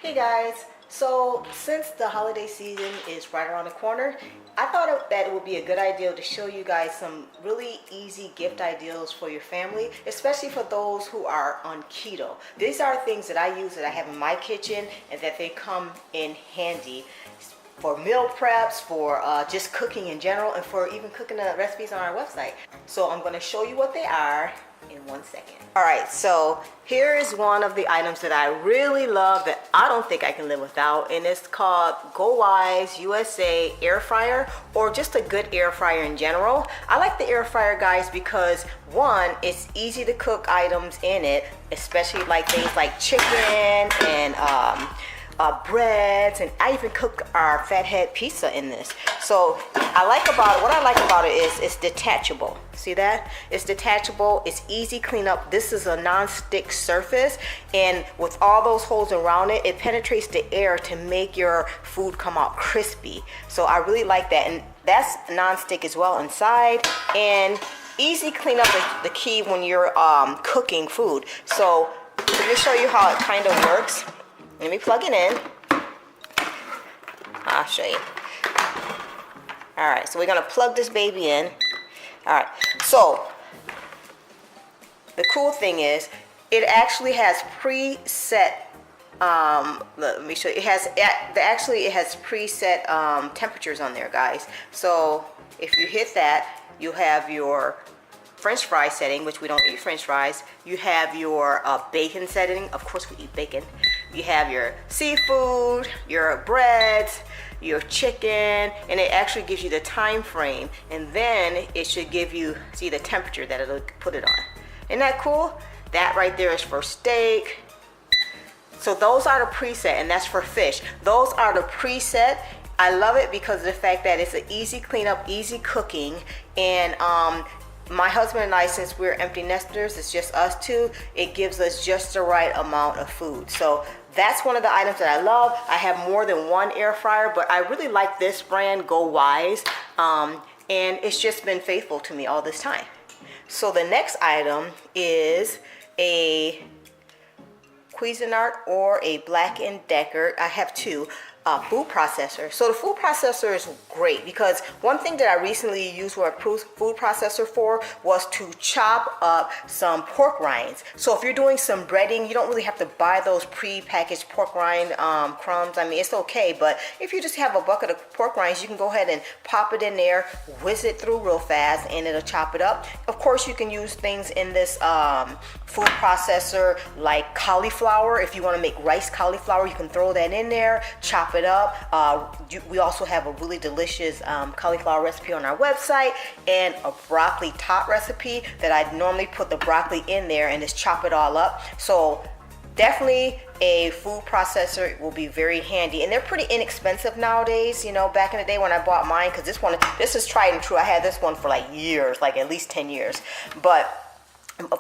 Hey guys, so since the holiday season is right around the corner, I thought that it would be a good idea to show you guys some really easy gift ideas for your family, especially for those who are on keto. These are things that I use that I have in my kitchen and that they come in handy for meal preps, for just cooking in general, and for even cooking the recipes on our website. So I'm going to show you what they are in 1 second. Alright, so here is one of the items that I really love that I don't think I can live without, and it's called Go Wise USA air fryer, or just a good air fryer in general. I like the air fryer, guys, because one, it's easy to cook items in it, especially like things like chicken and breads, and I even cook our fathead pizza in this. So what I like about it is it's detachable. See that? It's detachable, it's easy cleanup. This is a non-stick surface, and with all those holes around it, it penetrates the air to make your food come out crispy. So I really like that, and that's non-stick as well inside, and easy cleanup is the key when you're cooking food. So let me show you how it kind of works. Let me plug it in. I'll show you. Alright, so we're going to plug this baby in. Alright, so the cool thing is it actually has preset, let me show you. It has preset temperatures on there, guys. So if you hit that, you have your French fry setting, which we don't eat French fries. You have your bacon setting. Of course we eat bacon. You have your seafood, your breads, your chicken, and it actually gives you the time frame, and then it should give you, see, the temperature that it'll put it on. Isn't that cool? That right there is for steak. So those are the preset, and that's for fish. Those are the preset. I love it because of the fact that it's an easy cleanup, easy cooking, and my husband and I, since we're empty nesters, it's just us two, it gives us just the right amount of food. So that's one of the items that I love. I have more than one air fryer, but I really like this brand, Go Wise, and it's just been faithful to me all this time. So the next item is a Cuisinart or a Black & Decker. I have two. Food processor. So the food processor is great because one thing that I recently used a food processor for was to chop up some pork rinds. So if you're doing some breading, you don't really have to buy those pre-packaged pork rind crumbs. I mean, it's okay, but if you just have a bucket of pork rinds, you can go ahead and pop it in there, whiz it through real fast, and it'll chop it up. Of course, you can use things in this food processor like cauliflower. If you want to make rice cauliflower, you can throw that in there, chop it up. We also have a really delicious cauliflower recipe on our website, and a broccoli tot recipe that I normally put the broccoli in there and just chop it all up. So definitely a food processor will be very handy, and they're pretty inexpensive nowadays. You know, back in the day when I bought mine, because this is tried and true. I had this one for like years, like at least 10 years, but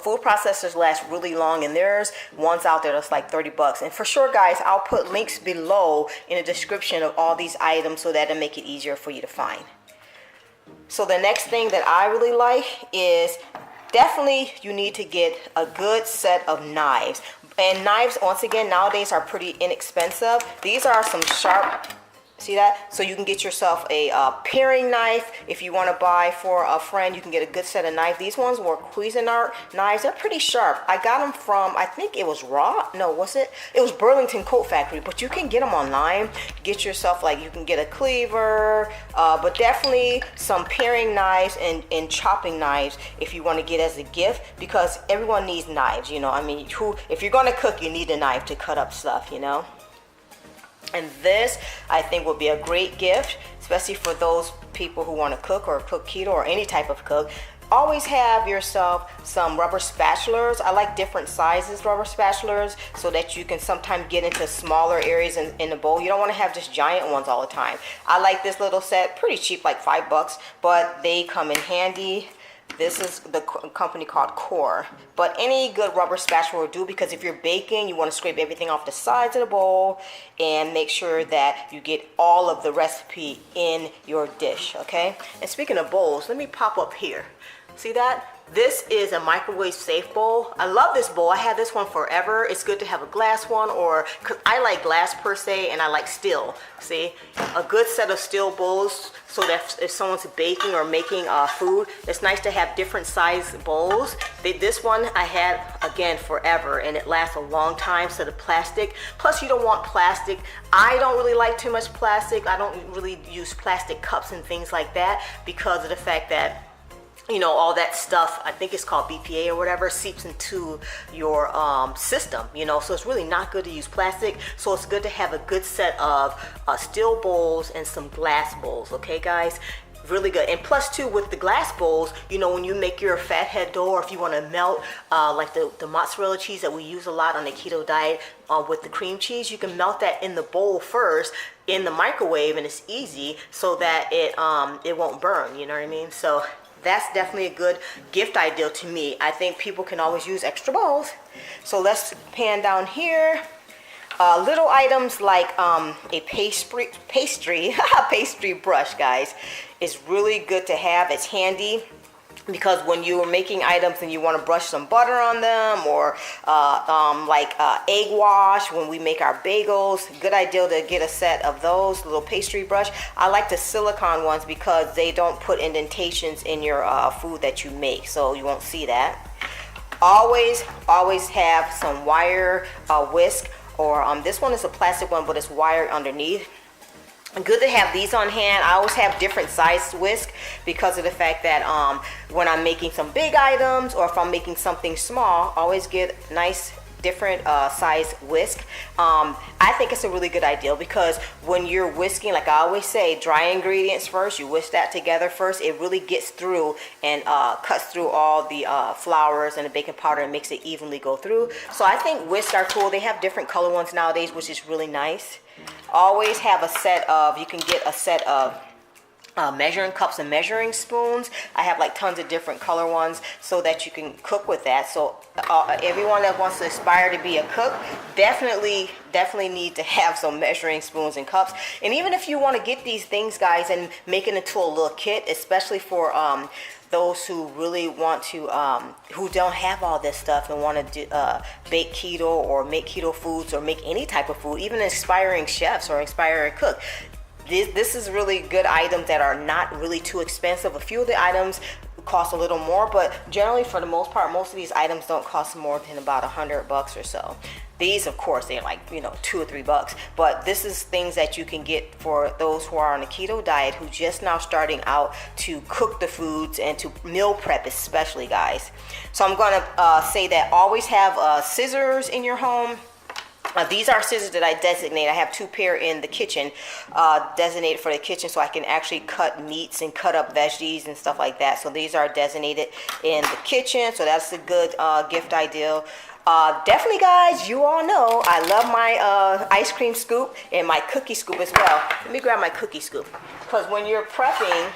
food processors last really long, and there's ones out there that's like 30 bucks. And for sure, guys, I'll put links below in the description of all these items so that'll make it easier for you to find. So the next thing that I really like is definitely you need to get a good set of knives. And knives, once again, nowadays are pretty inexpensive. These are some sharp, see that? So you can get yourself a paring knife. If you want to buy for a friend, you can get a good set of knives. These ones were Cuisinart knives. They're pretty sharp. I got them from, I think it was it was Burlington Coat Factory, but you can get them online. Get yourself, like, you can get a cleaver, but definitely some paring knives and chopping knives if you want to get as a gift, because everyone needs knives, you know. I mean, if you're going to cook, you need a knife to cut up stuff, you know. And this, I think, will be a great gift, especially for those people who want to cook or cook keto or any type of cook. Always have yourself some rubber spatulas. I like different sizes rubber spatulas so that you can sometimes get into smaller areas in the bowl. You don't want to have just giant ones all the time. I like this little set, pretty cheap, like $5, but they come in handy. This is the company called Core, but any good rubber spatula will do, because if you're baking, you want to scrape everything off the sides of the bowl and make sure that you get all of the recipe in your dish, okay? And speaking of bowls, let me pop up here. See that? This is a microwave safe bowl. I love this bowl. I had this one forever. It's good to have a glass one, or because I like glass per se, and I like steel. See, a good set of steel bowls, so that if someone's baking or making food, it's nice to have different size bowls. This one I had again forever, and it lasts a long time. So the plastic, plus you don't want plastic. I don't really like too much plastic. I don't really use plastic cups and things like that because of the fact that, you know, all that stuff, I think it's called BPA or whatever, seeps into your system, you know, so it's really not good to use plastic. So it's good to have a good set of steel bowls and some glass bowls, okay guys? Really good. And plus too, with the glass bowls, you know, when you make your fathead dough, or if you want to melt like the mozzarella cheese that we use a lot on the keto diet with the cream cheese, you can melt that in the bowl first in the microwave, and it's easy so that it won't burn, you know what I mean? So that's definitely a good gift idea to me. I think people can always use extra bowls. So let's pan down here. Little items like a pastry brush, guys, is really good to have. It's handy because when you are making items and you want to brush some butter on them, or egg wash when we make our bagels, good idea to get a set of those, little pastry brush. I like the silicone ones because they don't put indentations in your food that you make, so you won't see that. Always have some wire whisk, or this one is a plastic one, but it's wired underneath. Good to have these on hand. I always have different size whisk because of the fact that when I'm making some big items, or if I'm making something small, always get nice different size whisk. I think it's a really good idea because when you're whisking, like I always say, dry ingredients first, you whisk that together first, it really gets through and cuts through all the flours and the baking powder and makes it evenly go through. So I think whisks are cool. They have different color ones nowadays, which is really nice. Always have a set of, you can get a set of measuring cups and measuring spoons. I have like tons of different color ones so that you can cook with that. So everyone that wants to aspire to be a cook definitely need to have some measuring spoons and cups. And even if you want to get these things, guys, and make it into a little kit, especially for those who really want to, who don't have all this stuff and want to bake keto or make keto foods or make any type of food, even aspiring chefs or aspiring cook. This is really good items that are not really too expensive. A few of the items cost a little more, but generally for the most part, most of these items don't cost more than about $100 or so. These, of course, they're like, you know, $2 or $3, but this is things that you can get for those who are on a keto diet, who just now starting out to cook the foods and to meal prep, especially, guys. So I'm gonna say that always have scissors in your home. These are scissors that I designate. I have 2 pair in the kitchen, designated for the kitchen, so I can actually cut meats and cut up veggies and stuff like that. So these are designated in the kitchen, so that's a good gift idea. Definitely, guys, you all know I love my ice cream scoop and my cookie scoop as well. Let me grab my cookie scoop, because when you're prepping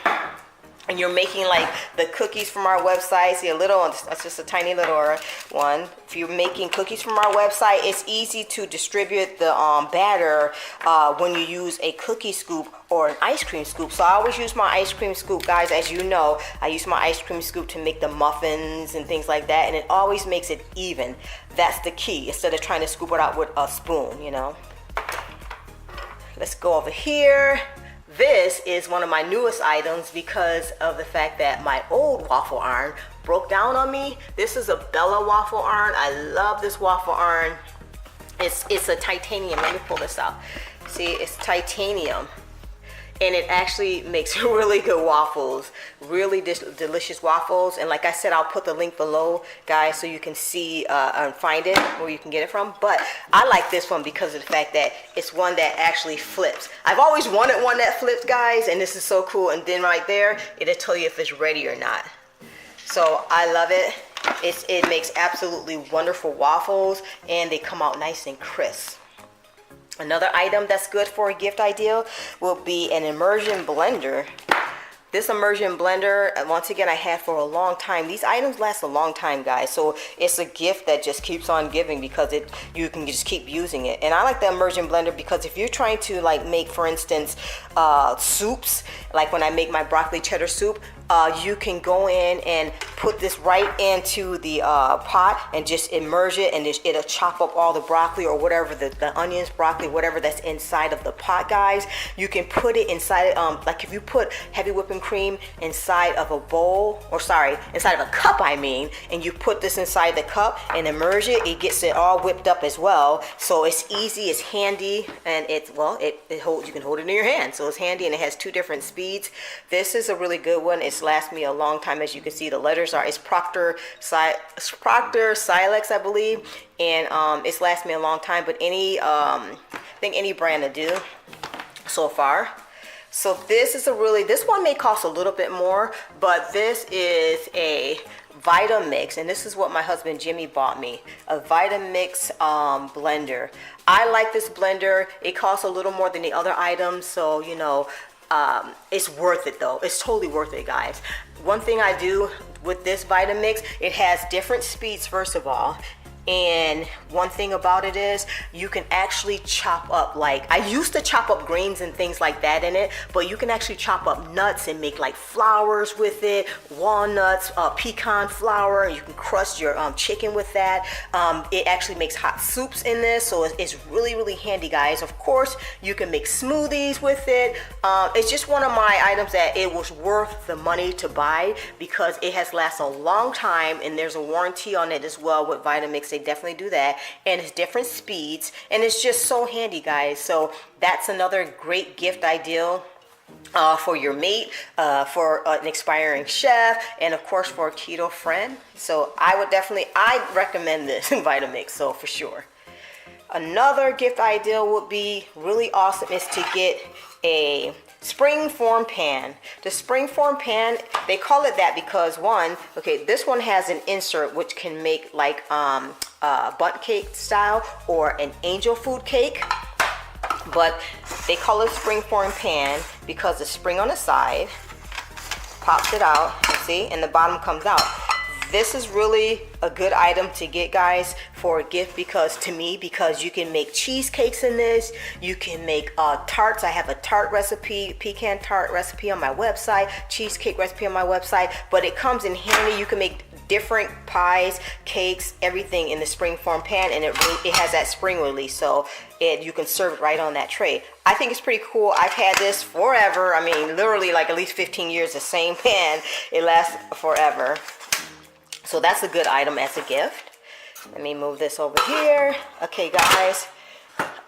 and you're making like the cookies from our website, see a little one, that's just a tiny little one. If you're making cookies from our website, it's easy to distribute the batter when you use a cookie scoop or an ice cream scoop. So I always use my ice cream scoop, guys. As you know, I use my ice cream scoop to make the muffins and things like that, and it always makes it even. That's the key, instead of trying to scoop it out with a spoon, you know. Let's go over here. This is one of my newest items because of the fact that my old waffle iron broke down on me. This is a Bella waffle iron. I love this waffle iron. It's a titanium. Let me pull this out. See, it's titanium. And it actually makes really good waffles, really delicious waffles. And like I said, I'll put the link below, guys, so you can see and find it where you can get it from. But I like this one because of the fact that it's one that actually flips. I've always wanted one that flips, guys, and this is so cool. And then right there, it'll tell you if it's ready or not. So I love it. It makes absolutely wonderful waffles, and they come out nice and crisp. Another item that's good for a gift idea will be an immersion blender. This immersion blender, once again, I had for a long time. These items last a long time, guys. So it's a gift that just keeps on giving because you can just keep using it. And I like the immersion blender because if you're trying to like make, for instance, soups, like when I make my broccoli cheddar soup, you can go in and put this right into the pot and just immerse it, and it'll chop up all the broccoli or whatever, the onions, broccoli, whatever that's inside of the pot, guys. You can put it inside, like if you put heavy whipping cream inside of a bowl, or sorry, inside of a cup, I mean, and you put this inside the cup and immerse it, it gets it all whipped up as well. So it's easy, it's handy, and it holds, you can hold it in your hand. So it's handy, and it has 2 different speeds. This is a really good one. It's lasted me a long time. As you can see, the letters are, it's Procter Silex, I believe, and it's lasted me a long time. But I think any brand to do so far. So this is this one may cost a little bit more, but this is a Vitamix, and this is what my husband Jimmy bought me, a Vitamix blender. I like this blender. It costs a little more than the other items, so you know, it's worth it though. It's totally worth it, guys. One thing I do with this Vitamix, it has different speeds, first of all. And one thing about it is you can actually chop up, like I used to chop up grains and things like that in it, but you can actually chop up nuts and make like flours with it, walnuts, pecan flour, and you can crust your chicken with that. It actually makes hot soups in this, so it's really, really handy, guys. Of course, you can make smoothies with it. It's just one of my items that it was worth the money to buy because it has lasted a long time, and there's a warranty on it as well with Vitamix. They definitely do that, and it's different speeds, and it's just so handy, guys. So that's another great gift idea for your mate, for an aspiring chef, and of course for a keto friend. So I recommend this in Vitamix, so for sure. Another gift idea would be really awesome is to get a spring form pan. The spring form pan, they call it that because this one has an insert which can make like bundt cake style or an angel food cake, but they call it spring form pan because the spring on the side pops it out, you see, and the bottom comes out. This is really a good item to get, guys, for a gift because you can make cheesecakes in this. You can make tarts. I have a tart recipe, pecan tart recipe on my website, cheesecake recipe on my website, but it comes in handy. You can make different pies, cakes, everything in the spring form pan, and it has that spring release, so you can serve it right on that tray. I think it's pretty cool. I've had this forever. I mean, literally like at least 15 years, the same pan. It lasts forever. So that's a good item as a gift. Let me move this over here. Okay, guys,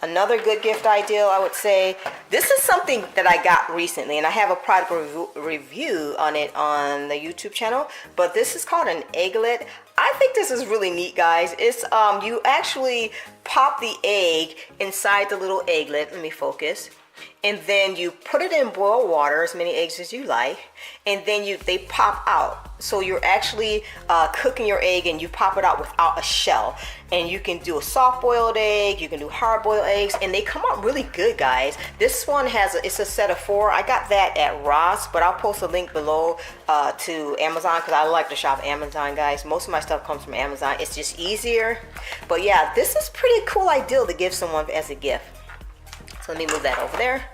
another good gift idea, I would say, this is something that I got recently, and I have a product review on it on the YouTube channel, but this is called an Egglette. I think this is really neat, guys. It's you actually pop the egg inside the little Egglette. Let me focus. And then you put it in boiled water, as many eggs as you like, and then they pop out. So you're actually cooking your egg, and you pop it out without a shell. And you can do a soft boiled egg, you can do hard boiled eggs, and they come out really good, guys. This one it's a set of 4. I got that at Ross, but I'll post a link below to Amazon because I like to shop Amazon, guys. Most of my stuff comes from Amazon. It's just easier. But yeah, this is pretty cool idea to give someone as a gift. So let me move that over there.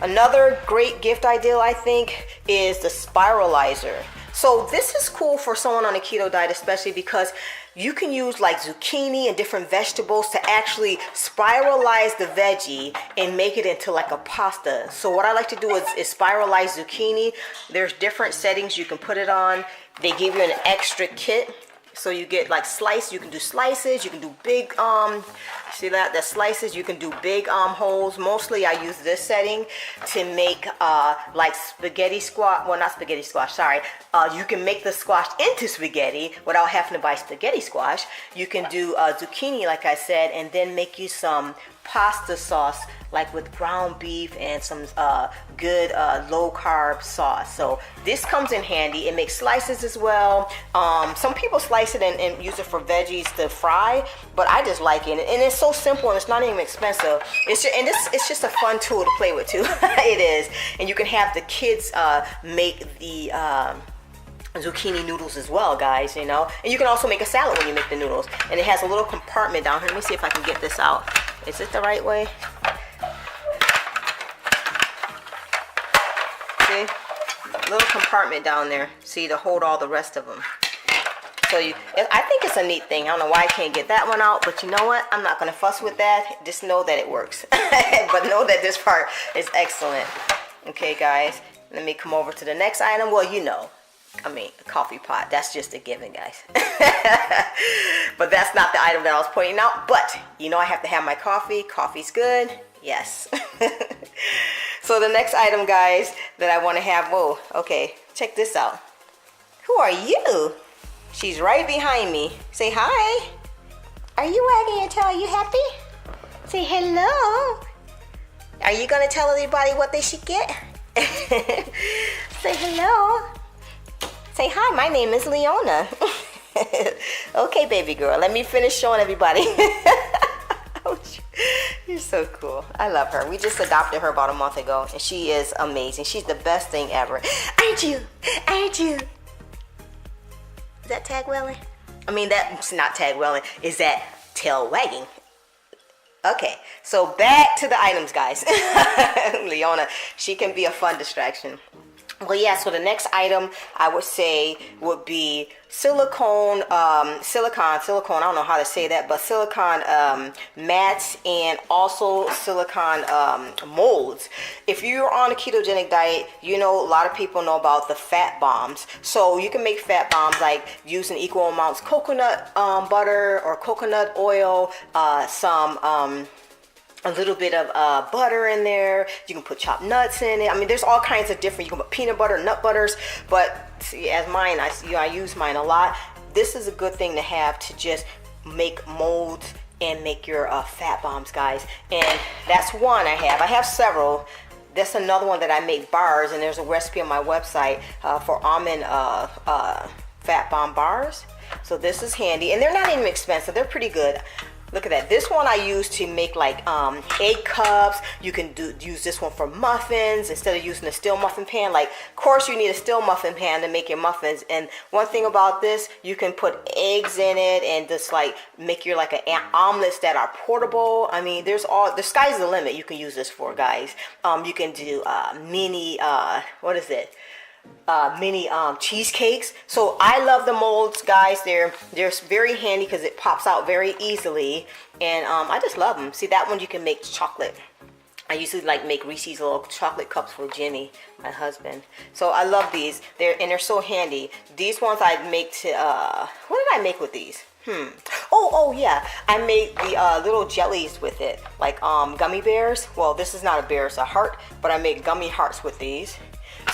Another great gift idea, I think, is the Spiralizer. So this is cool for someone on a keto diet, especially because you can use like zucchini and different vegetables to actually spiralize the veggie and make it into like a pasta. So what I like to do is spiralize zucchini. There's different settings you can put it on. They give you an extra kit. So you get like slices, you can do slices, you can do big, see that, the slices, you can do big holes. Mostly I use this setting to make like spaghetti squash, well not spaghetti squash, sorry. You can make the squash into spaghetti without having to buy spaghetti squash. You can do zucchini, like I said, and then make you some pasta sauce like with ground beef and some good low carb sauce. So this comes in handy. It makes slices as well. Some people slice it and use it for veggies to fry, but I just like it, and it's so simple and it's not even expensive. It's just a fun tool to play with too. It is, and you can have the kids make the zucchini noodles as well, guys, you know, and you can also make a salad when you make the noodles. And it has a little compartment down here. Let me see if I can get this out. Is it the right way? See? little compartment down there, see, to hold all the rest of them. So I think it's a neat thing. I don't know why I can't get that one out, but you know what? I'm not gonna fuss with that. Just know that it works. But know that this part is excellent. Okay, guys, let me come over to the next item. Well, you know, I mean, a coffee pot. That's just a given, guys. But that's not the item that I was pointing out. But you know, I have to have my coffee. Coffee's good. Yes. So the next item, guys, that I want to have. Whoa. Okay, check this out. Who are you? She's right behind me. Say hi. Are you wagging your tail? Are you happy? Say hello. Are you gonna tell everybody what they should get? Say hello. Say hi, my name is Leona. Okay, baby girl, let me finish showing everybody. You're so cool. I love her. We just adopted her about a month ago, and she is amazing. She's the best thing ever. Aren't you? Aren't you? Is that tag welling? I mean, that's not tag welling. Is that tail wagging? Okay, so back to the items, guys. Leona, she can be a fun distraction. Well, yeah, so the next item I would say would be silicone, I don't know how to say that, but silicone mats and also silicone molds. If you're on a ketogenic diet, you know, a lot of people know about the fat bombs. So you can make fat bombs like using equal amounts coconut butter or coconut oil, a little bit of butter in there. You can put chopped nuts in it. I mean, there's all kinds of different, you can put peanut butter, nut butters, but see, as mine, I use mine a lot. This is a good thing to have to just make molds and make your fat bombs, guys. And that's one I have. I have several. That's another one that I make bars, and there's a recipe on my website for almond fat bomb bars. So this is handy, and they're not even expensive. They're pretty good. Look at that. This one I use to make like egg cups. You can use this one for muffins instead of using a steel muffin pan. Like, of course, you need a steel muffin pan to make your muffins. And one thing about this, you can put eggs in it and just like make your like omelets that are portable. I mean, the sky's the limit. You can use this for, guys. You can do mini mini cheesecakes. So I love the molds, guys. They're very handy because it pops out very easily, and I just love them. See, that one you can make chocolate. I usually like make Reese's little chocolate cups for Jimmy, my husband. So I love these. They're so handy. These ones I make to what did I make with these? Oh yeah, I made the little jellies with it, like gummy bears. Well, this is not a bear, it's a heart, but I make gummy hearts with these.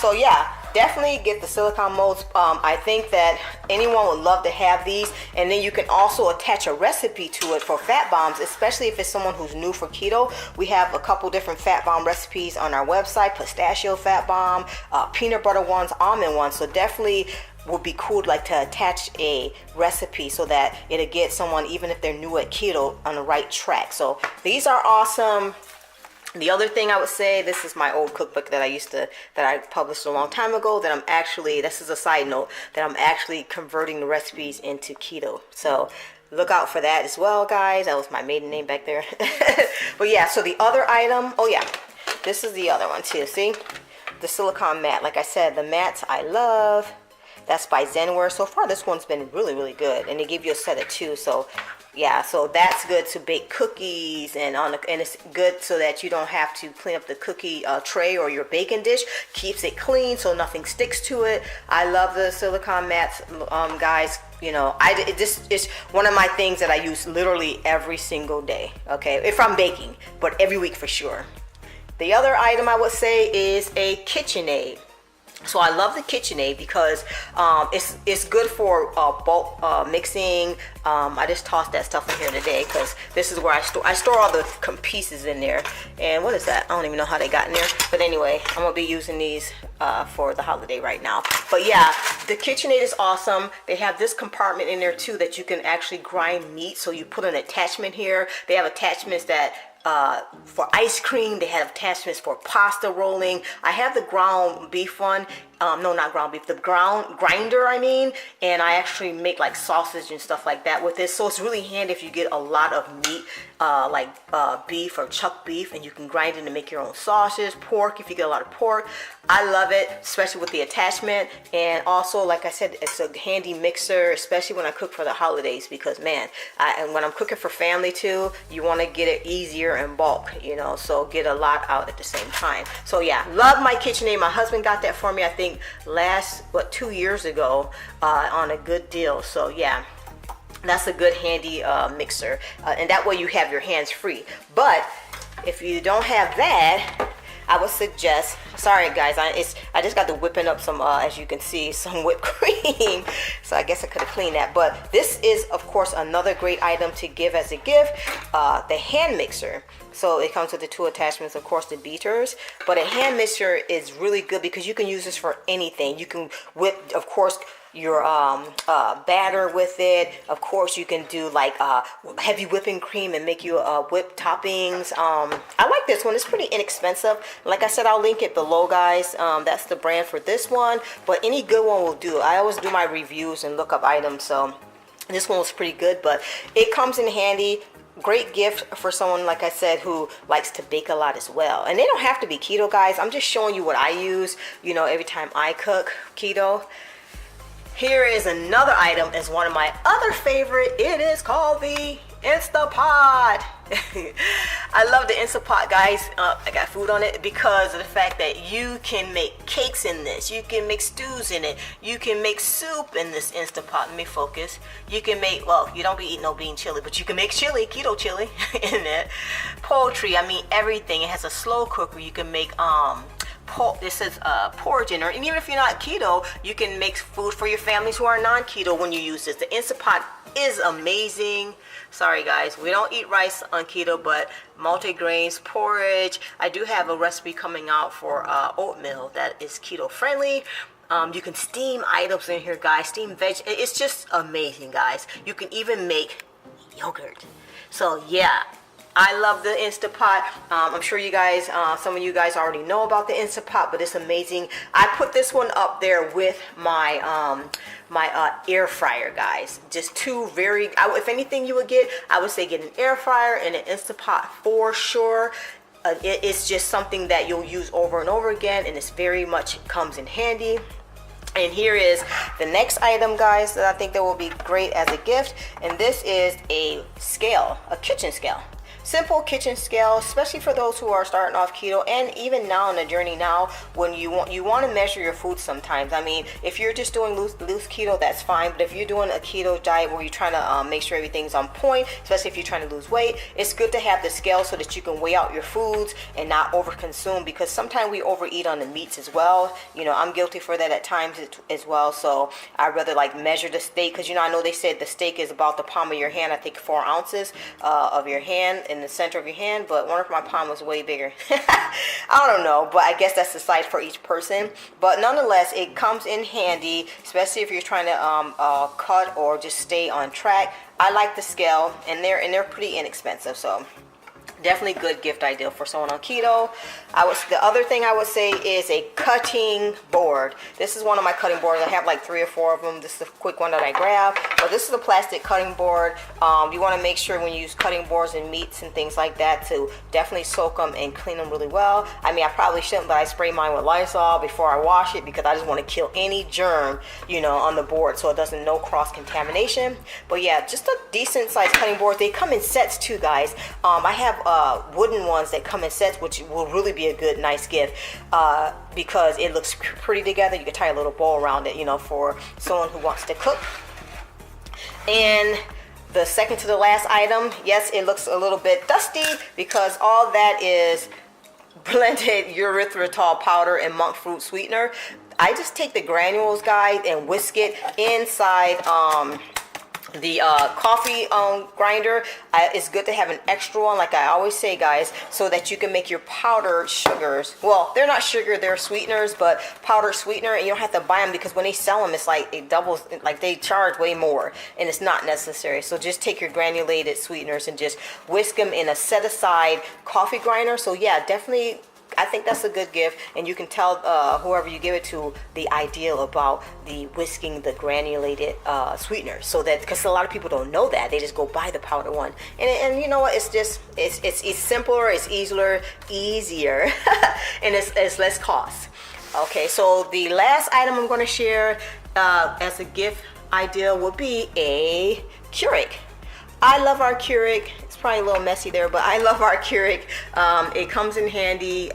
So yeah, definitely get the silicone molds. I think that anyone would love to have these, and then you can also attach a recipe to it for fat bombs, especially if it's someone who's new for keto. We have a couple different fat bomb recipes on our website: pistachio fat bomb, peanut butter ones, almond ones. So definitely would be cool like to attach a recipe so that it'll get someone, even if they're new at keto, on the right track. So these are awesome. The other thing I would say, this is my old cookbook that I published a long time ago, that I'm actually, this is a side note, that I'm actually converting the recipes into keto. So look out for that as well, guys. That was my maiden name back there. But yeah, so the other item, oh yeah, this is the other one too, see? The silicone mat. Like I said, the mats I love. That's by Zenware. So far, this one's been really, really good. And they give you a set of 2, so yeah, so that's good to bake cookies, and it's good so that you don't have to clean up the cookie tray or your baking dish. Keeps it clean so nothing sticks to it. I love the silicone mats, guys. You know, it's one of my things that I use literally every single day. Okay, if I'm baking, but every week for sure. The other item I would say is a KitchenAid. So I love the KitchenAid because it's good for bulk mixing. I just tossed that stuff in here today because this is where I store all the pieces in there. And what is that? I don't even know how they got in there. But anyway, I'm gonna be using these for the holiday right now. But yeah, the KitchenAid is awesome. They have this compartment in there too that you can actually grind meat. So you put an attachment here. They have attachments that for ice cream. They have attachments for pasta rolling. I have the ground beef one. no, not ground beef, the ground grinder, I mean, and I actually make like sausage and stuff like that with this. So it's really handy if you get a lot of meat, like beef or chuck beef, and you can grind it and make your own sausage. Pork, if you get a lot of pork. I love it, especially with the attachment. And also, like I said, it's a handy mixer, especially when I cook for the holidays, because man, and when I'm cooking for family too, you want to get it easier in bulk, you know, so get a lot out at the same time. So yeah, love my KitchenAid. My husband got that for me, I think last 2 years ago, on a good deal. So yeah, that's a good handy mixer, and that way you have your hands free. But if you don't have that, I would suggest, sorry guys, I just got to whipping up some, as you can see, some whipped cream. So I guess I could have cleaned that. But this is, of course, another great item to give as a gift, the hand mixer. So it comes with the 2 attachments, of course, the beaters. But a hand mixer is really good because you can use this for anything. You can whip, of course, your batter with it. Of course, you can do like heavy whipping cream and make you whipped toppings. I like this one. It's pretty inexpensive. Like I said, I'll link it below, guys. That's the brand for this one, but any good one will do. I always do my reviews and look up items, so this one was pretty good, but it comes in handy. Great gift for someone, like I said, who likes to bake a lot as well. And they don't have to be keto, guys. I'm just showing you what I use, you know, every time I cook keto. Here is another item, is one of my other favorite. It is called the Instapot. I love the Instapot, guys. I got food on it because of the fact that you can make cakes in this. You can make stews in it. You can make soup in this Instapot. Let me focus. You can make, well, you don't be eating no bean chili, but you can make chili, keto chili in it. Poultry, I mean everything. It has a slow cooker. You can make this is porridge in there, and even if you're not keto, you can make food for your families who are non-keto when you use this. The Instapot is amazing. Sorry guys, we don't eat rice on keto, but multi-grains, porridge. I do have a recipe coming out for oatmeal that is keto friendly. You can steam items in here, guys. Steam veg. It's just amazing, guys. You can even make yogurt. So yeah, I love the Instapot. I'm sure you guys, some of you guys already know about the Instapot, but it's amazing. I put this one up there with my my air fryer, guys. Just two very, if anything you would get, I would say get an air fryer and an Instapot for sure. It's just something that you'll use over and over again, and it's very much comes in handy. And here is the next item, guys, that I think that will be great as a gift, and this is a scale, a kitchen scale. Simple kitchen scale, especially for those who are starting off keto, and even now on the journey now, when you want to measure your food sometimes. I mean, if you're just doing loose keto, that's fine. But if you're doing a keto diet where you're trying to make sure everything's on point, especially if you're trying to lose weight, it's good to have the scale so that you can weigh out your foods and not overconsume, because sometimes we overeat on the meats as well. You know, I'm guilty for that at times as well. So I'd rather like measure the steak, because you know, I know they said the steak is about the palm of your hand. I think 4 ounces of your hand, in the center of your hand, but one of my palm was way bigger. I don't know, but I guess that's the size for each person. But nonetheless, it comes in handy, especially if you're trying to cut or just stay on track. I like the scale, and they're pretty inexpensive, so definitely good gift idea for someone on keto. The other thing I would say is a cutting board. This is one of my cutting boards. I have like 3 or 4 of them. This is a quick one that I grabbed. But this is a plastic cutting board. You want to make sure when you use cutting boards and meats and things like that to definitely soak them and clean them really well. I mean, I probably shouldn't, but I spray mine with Lysol before I wash it, because I just want to kill any germ, you know, on the board, so it doesn't, no cross contamination. But yeah, just a decent sized cutting board. They come in sets too, guys. I have wooden ones that come in sets, which will really be a good, nice gift, because it looks pretty together. You can tie a little bow around it, you know, for someone who wants to cook. And the second to the last item, yes, it looks a little bit dusty because all that is blended erythritol powder and monk fruit sweetener. I just take the granules, guys, and whisk it inside the coffee grinder. It's good to have an extra one, like I always say, guys, so that you can make your powdered sugars. Well, they're not sugar, they're sweeteners, but powdered sweetener, and you don't have to buy them, because when they sell them, it's like it doubles, like they charge way more, and it's not necessary. So just take your granulated sweeteners and just whisk them in a set aside coffee grinder. So yeah, definitely I think that's a good gift, and you can tell whoever you give it to the ideal about the whisking the granulated sweetener, so that, because a lot of people don't know that, they just go buy the powder one, and you know what, it's simpler, it's easier and it's less cost. Okay, so the last item I'm going to share as a gift idea will be a Keurig. I love our Keurig. It's probably a little messy there, but I love our Keurig. It comes in handy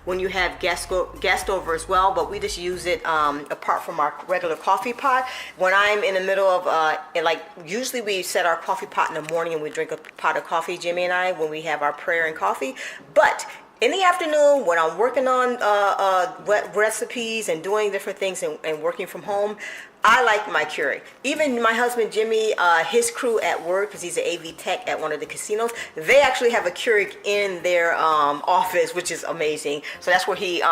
when you have guests over as well, but we just use it apart from our regular coffee pot. When I'm in the middle of, like, usually we set our coffee pot in the morning and we drink a pot of coffee, Jimmy and I, when we have our prayer and coffee. But in the afternoon, when I'm working on recipes and doing different things and working from home, I like my Keurig. Even my husband Jimmy, his crew at work, because he's an AV tech at one of the casinos, they actually have a Keurig in their office, which is amazing. So that's where he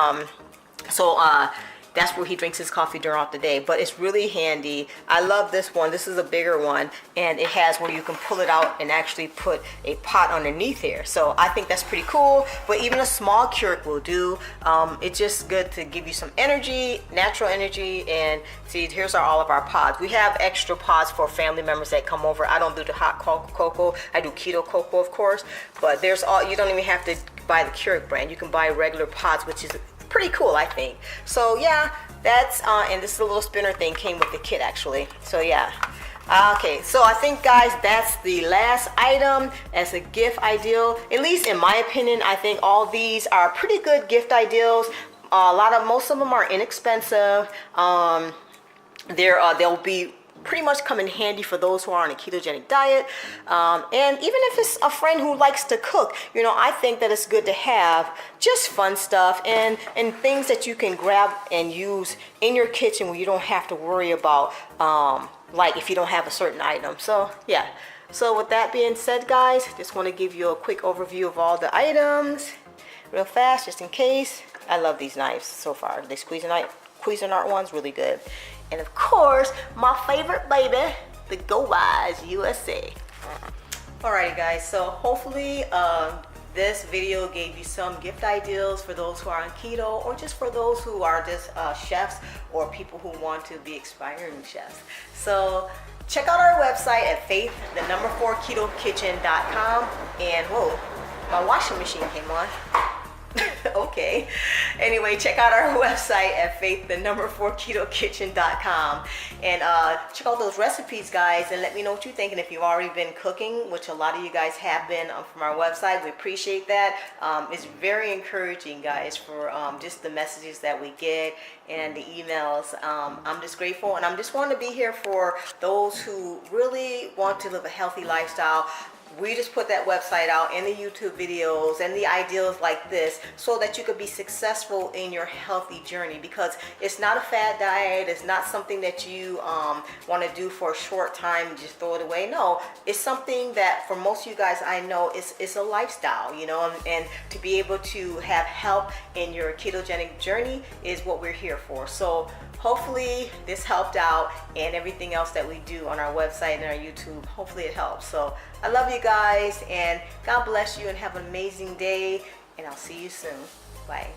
that's where he drinks his coffee throughout the day. But it's really handy. I love this one. This is a bigger one, and it has where you can pull it out and actually put a pot underneath here. So I think that's pretty cool. But even a small Keurig will do. It's just good to give you some energy, natural energy. And see, here's all of our pods. We have extra pods for family members that come over. I don't do the hot cocoa. I do keto cocoa, of course. But there's you don't even have to buy the Keurig brand. You can buy regular pods, which is pretty cool, I think. So yeah, that's and this little spinner thing came with the kit actually. So yeah. Okay, so I think, guys, that's the last item as a gift ideal. At least in my opinion, I think all these are pretty good gift ideals. Most of them are inexpensive. They'll be pretty much come in handy for those who are on a ketogenic diet, and even if it's a friend who likes to cook, you know, I think that it's good to have just fun stuff and things that you can grab and use in your kitchen where you don't have to worry about like if you don't have a certain item. So yeah, so with that being said, guys, just want to give you a quick overview of all the items real fast, just in case. I love these knives so far. The Cuisinart one's really good. And of course, my favorite baby, the Go Wise USA. Alrighty, guys, so hopefully this video gave you some gift ideas for those who are on keto, or just for those who are just chefs or people who want to be aspiring chefs. So check out our website at faith4ketokitchen.com. And whoa, my washing machine came on. Okay. Anyway, check out our website at faith4ketokitchen.com and check out those recipes, guys, and let me know what you think. And if you've already been cooking, which a lot of you guys have been from our website, we appreciate that. It's very encouraging, guys, for just the messages that we get and the emails. I'm just grateful, and I'm just want to be here for those who really want to live a healthy lifestyle. We just put that website out and the YouTube videos and the ideals like this so that you could be successful in your healthy journey, because it's not a fad diet. It's not something that you want to do for a short time and just throw it away. No, it's something that for most of you guys, I know it's a lifestyle, you know, and to be able to have help in your ketogenic journey is what we're here for. So hopefully this helped out, and everything else that we do on our website and our YouTube, hopefully it helps. So I love you guys, and God bless you, and have an amazing day, and I'll see you soon. Bye.